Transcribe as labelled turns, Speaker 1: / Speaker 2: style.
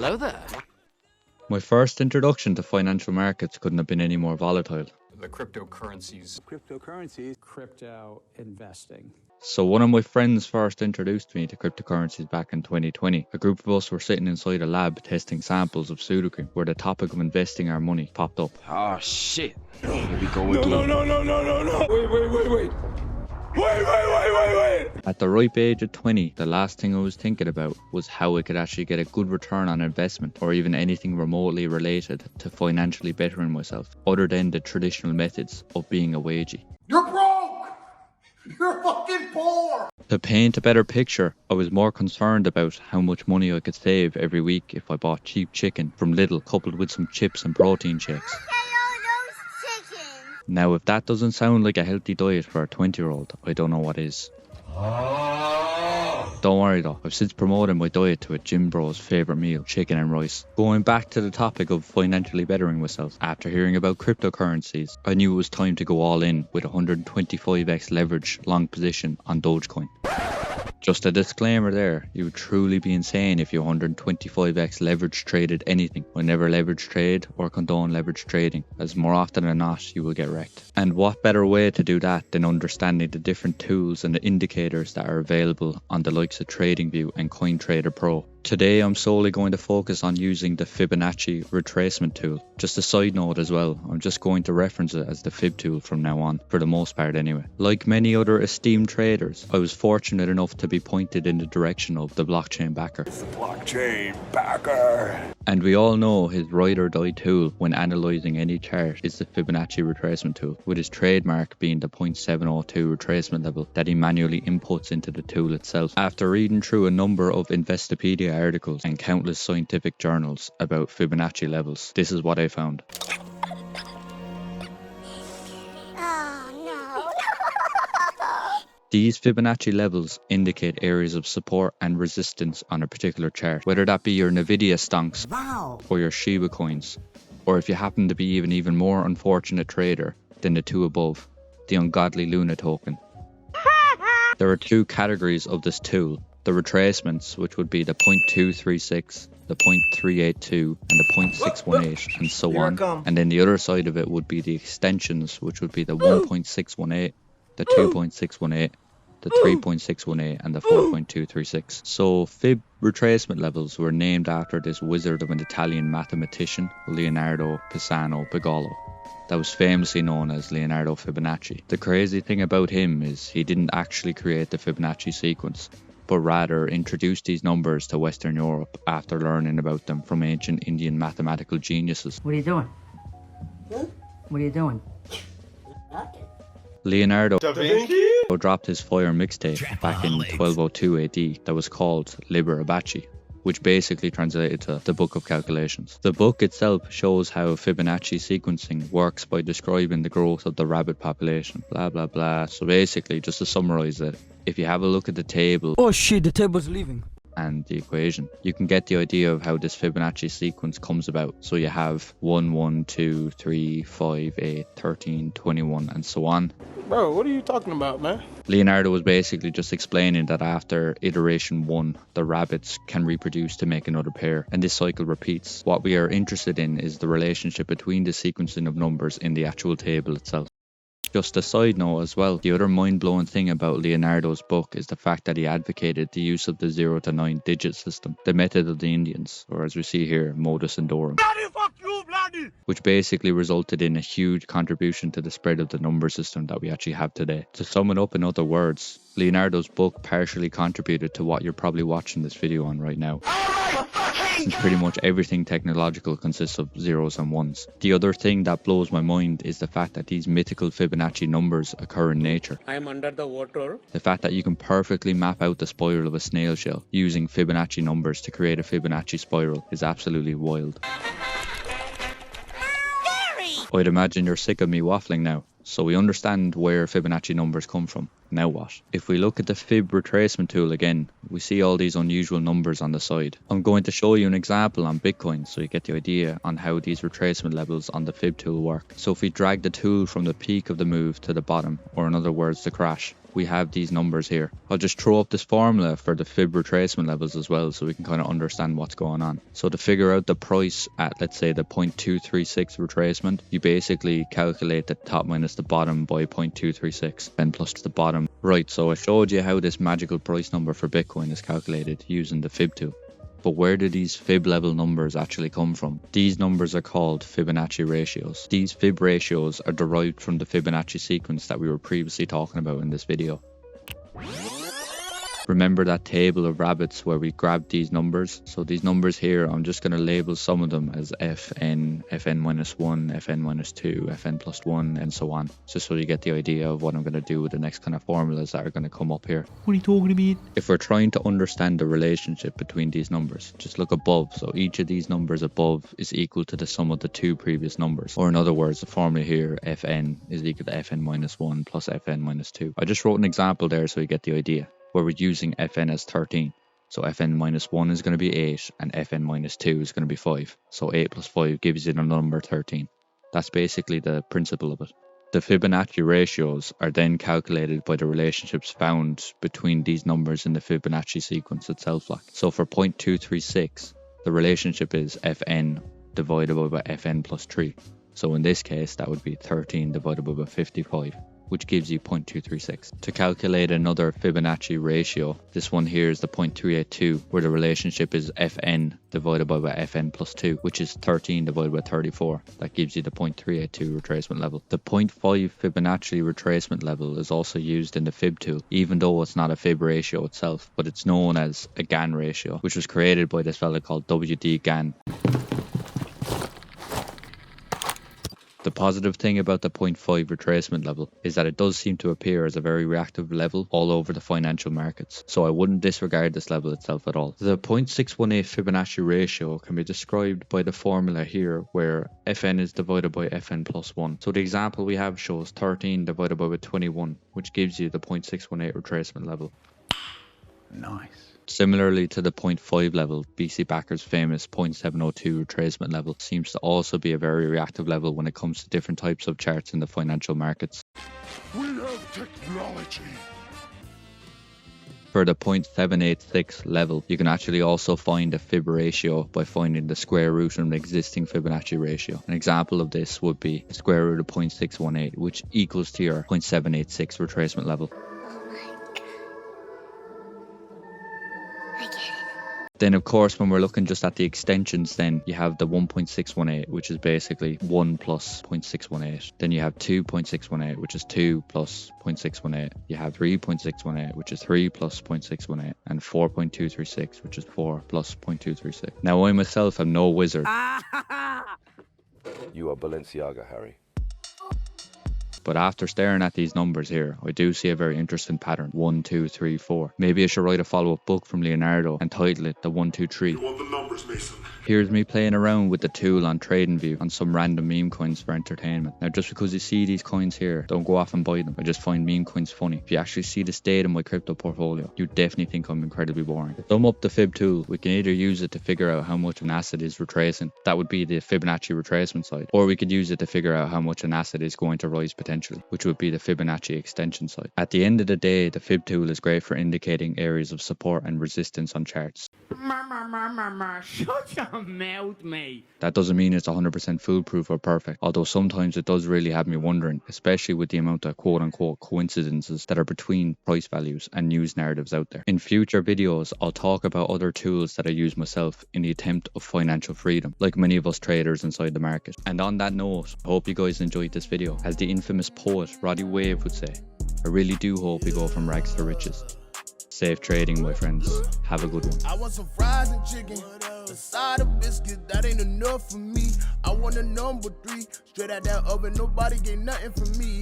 Speaker 1: Hello there.
Speaker 2: My first introduction to financial markets couldn't have been any more volatile.
Speaker 1: The cryptocurrencies.
Speaker 3: Cryptocurrencies. Crypto investing.
Speaker 2: So one of my friends first introduced me to cryptocurrencies back in 2020. A group of us were sitting inside a lab testing samples of pseudocreme where the topic of investing our money popped up.
Speaker 4: Oh shit. Here we go again.
Speaker 3: No. Wait.
Speaker 2: At the ripe age of 20, the last thing I was thinking about was how I could actually get a good return on investment or even anything remotely related to financially bettering myself, other than the traditional methods of being a wagey.
Speaker 5: You're broke! You're fucking poor!
Speaker 2: To paint a better picture, I was more concerned about how much money I could save every week if I bought cheap chicken from Lidl coupled with some chips and protein shakes. Now, if that doesn't sound like a healthy diet for a 20-year-old, I don't know what is. Don't worry though, I've since promoted my diet to a gym bro's favourite meal, chicken and rice. Going back to the topic of financially bettering myself, after hearing about cryptocurrencies, I knew it was time to go all in with a 125x leverage long position on Dogecoin. Just a disclaimer there, you would truly be insane if you 125x leverage traded anything. I never leverage trade or condone leverage trading, as more often than not you will get wrecked. And what better way to do that than understanding the different tools and the indicators that are available on the likes of TradingView and CoinTrader Pro. Today I'm solely going to focus on using the Fibonacci Retracement Tool. Just a side note as well, I'm just going to reference it as the Fib tool from now on, for the most part anyway. Like many other esteemed traders, I was fortunate enough to be pointed in the direction of the blockchain backer.
Speaker 5: It's the blockchain backer!
Speaker 2: And we all know his ride or die tool when analysing any chart is the Fibonacci Retracement Tool, with his trademark being the 0.702 retracement level that he manually inputs into the tool itself. After reading through a number of Investopedia articles and countless scientific journals about Fibonacci levels, this is what I found. These Fibonacci levels indicate areas of support and resistance on a particular chart, whether that be your Nvidia stonks or your Shiba coins, or if you happen to be even more unfortunate trader than the two above, the ungodly Luna token. There are two categories of this tool: the retracements, which would be the 0.236, the 0.382 and the 0.618 and so on, and then the other side of it would be the extensions, which would be the 1.618, the 2.618, the 3.618 and the 4.236. So Fib retracement levels were named after this wizard of an Italian mathematician, Leonardo Pisano Pigolo, that was famously known as Leonardo Fibonacci. The crazy thing about him is he didn't actually create the Fibonacci sequence, but rather introduced these numbers to Western Europe after learning about them from ancient Indian mathematical geniuses.
Speaker 6: What are you doing? What are you doing?
Speaker 2: Leonardo dropped his fire mixtape back in 1202 AD that was called Liber Abaci, which basically translated to the Book of Calculations. The book itself shows how Fibonacci sequencing works by describing the growth of the rabbit population, blah blah blah. So basically, just to summarize it, if you have a look at the table,
Speaker 6: Oh shit, the table's leaving.
Speaker 2: and the equation, you can get the idea of how this Fibonacci sequence comes about. So you have 1, 1, 2, 3, 5, 8, 13, 21 and so on.
Speaker 7: Bro, what are you talking about, man?
Speaker 2: Leonardo was basically just explaining that after iteration 1, the rabbits can reproduce to make another pair, and this cycle repeats. What we are interested in is the relationship between the sequencing of numbers in the actual table itself. Just a side note as well, the other mind-blowing thing about Leonardo's book is the fact that he advocated the use of the 0 to 9 digit system, the method of the Indians, or as we see here, modus Indorum, which basically resulted in a huge contribution to the spread of the number system that we actually have today. To sum it up in other words, Leonardo's book partially contributed to what you're probably watching this video on right now, since pretty much everything technological consists of zeros and ones. The other thing that blows my mind is the fact that these mythical Fibonacci numbers occur in nature.
Speaker 7: I am under the water.
Speaker 2: The fact that you can perfectly map out the spiral of a snail shell using Fibonacci numbers to create a Fibonacci spiral is absolutely wild. I'd imagine you're sick of me waffling now. So we understand where Fibonacci numbers come from. Now what? If we look at the Fib Retracement Tool again, we see all these unusual numbers on the side. I'm going to show you an example on Bitcoin so you get the idea on how these retracement levels on the Fib tool work. So if we drag the tool from the peak of the move to the bottom, or in other words the crash, we have these numbers here. I'll just throw up this formula for the Fib retracement levels as well so we can kind of understand what's going on. So to figure out the price at, let's say, the 0.236 retracement, you basically calculate the top minus the bottom by 0.236 and plus the bottom. Right, so I showed you how this magical price number for Bitcoin is calculated using the Fib tool. But where do these Fib level numbers actually come from? These numbers are called Fibonacci ratios. These Fib ratios are derived from the Fibonacci sequence that we were previously talking about in this video. Remember that table of rabbits where we grabbed these numbers? So these numbers here, I'm just going to label some of them as Fn, Fn-1, Fn-2, Fn+1, and so on. Just so you get the idea of what I'm going to do with the next kind of formulas that are going to come up here.
Speaker 4: What are you talking about?
Speaker 2: If we're trying to understand the relationship between these numbers, just look above. So each of these numbers above is equal to the sum of the two previous numbers. Or in other words, the formula here, Fn is equal to Fn-1 plus Fn-2. I just wrote an example there so you get the idea, where we're using Fn as 13. So Fn-1 is going to be 8 and Fn-2 is going to be 5. So 8 plus 5 gives you the number 13. That's basically the principle of it. The Fibonacci ratios are then calculated by the relationships found between these numbers in the Fibonacci sequence itself. So for 0.236, the relationship is Fn divided by Fn plus 3. So in this case, that would be 13 divided by 55. Which gives you 0.236. To calculate another Fibonacci ratio, this one here is the 0.382, where the relationship is Fn divided by Fn plus 2, which is 13 divided by 34. That gives you the 0.382 retracement level. The 0.5 Fibonacci retracement level is also used in the Fib tool, even though it's not a Fib ratio itself, but it's known as a Gann ratio, which was created by this fella called W.D. Gann. The positive thing about the 0.5 retracement level is that it does seem to appear as a very reactive level all over the financial markets, so I wouldn't disregard this level itself at all. The 0.618 Fibonacci ratio can be described by the formula here where Fn is divided by Fn+1. So the example we have shows 13 divided by 21, which gives you the 0.618 retracement level.
Speaker 3: Nice.
Speaker 2: Similarly to the 0.5 level, BC Backer's famous 0.702 retracement level seems to also be a very reactive level when it comes to different types of charts in the financial markets.
Speaker 5: We have technology.
Speaker 2: For the 0.786 level, you can actually also find a Fib ratio by finding the square root of an existing Fibonacci ratio. An example of this would be the square root of 0.618, which equals to your 0.786 retracement level. Then of course when we're looking just at the extensions, then you have the 1.618, which is basically 1 plus 0.618. Then you have 2.618, which is 2 plus 0.618. You have 3.618, which is 3 plus 0.618. And 4.236, which is 4 plus 0.236. Now I myself am no wizard.
Speaker 8: You are Balenciaga, Harry.
Speaker 2: But after staring at these numbers here, I do see a very interesting pattern. 1, 2, 3, 4. Maybe I should write a follow-up book from Leonardo and title it the 1, 2, 3.
Speaker 5: You want the numbers, Mason?
Speaker 2: Here's me playing around with the tool on TradingView on some random meme coins for entertainment. Now just because you see these coins here, don't go off and buy them. I just find meme coins funny. If you actually see the state of my crypto portfolio, you definitely think I'm incredibly boring. To sum up the Fib tool, we can either use it to figure out how much an asset is retracing. That would be the Fibonacci retracement side. Or we could use it to figure out how much an asset is going to rise potentially, which would be the Fibonacci extension side. At the end of the day, the Fib tool is great for indicating areas of support and resistance on charts.
Speaker 9: Shut your mouth, mate.
Speaker 2: That doesn't mean it's 100% foolproof or perfect, although sometimes it does really have me wondering, especially with the amount of quote-unquote coincidences that are between price values and news narratives out there. In future videos, I'll talk about other tools that I use myself in the attempt of financial freedom, like many of us traders inside the market. And on that note, I hope you guys enjoyed this video. As the infamous poet Roddy Wave would say, I really do hope we go from rags to riches. Safe trading, my friends. Have a good one.
Speaker 10: I want some fries and chicken, a side of biscuit, that ain't enough for me. I want a number 3, straight out that oven, nobody get nothing from me.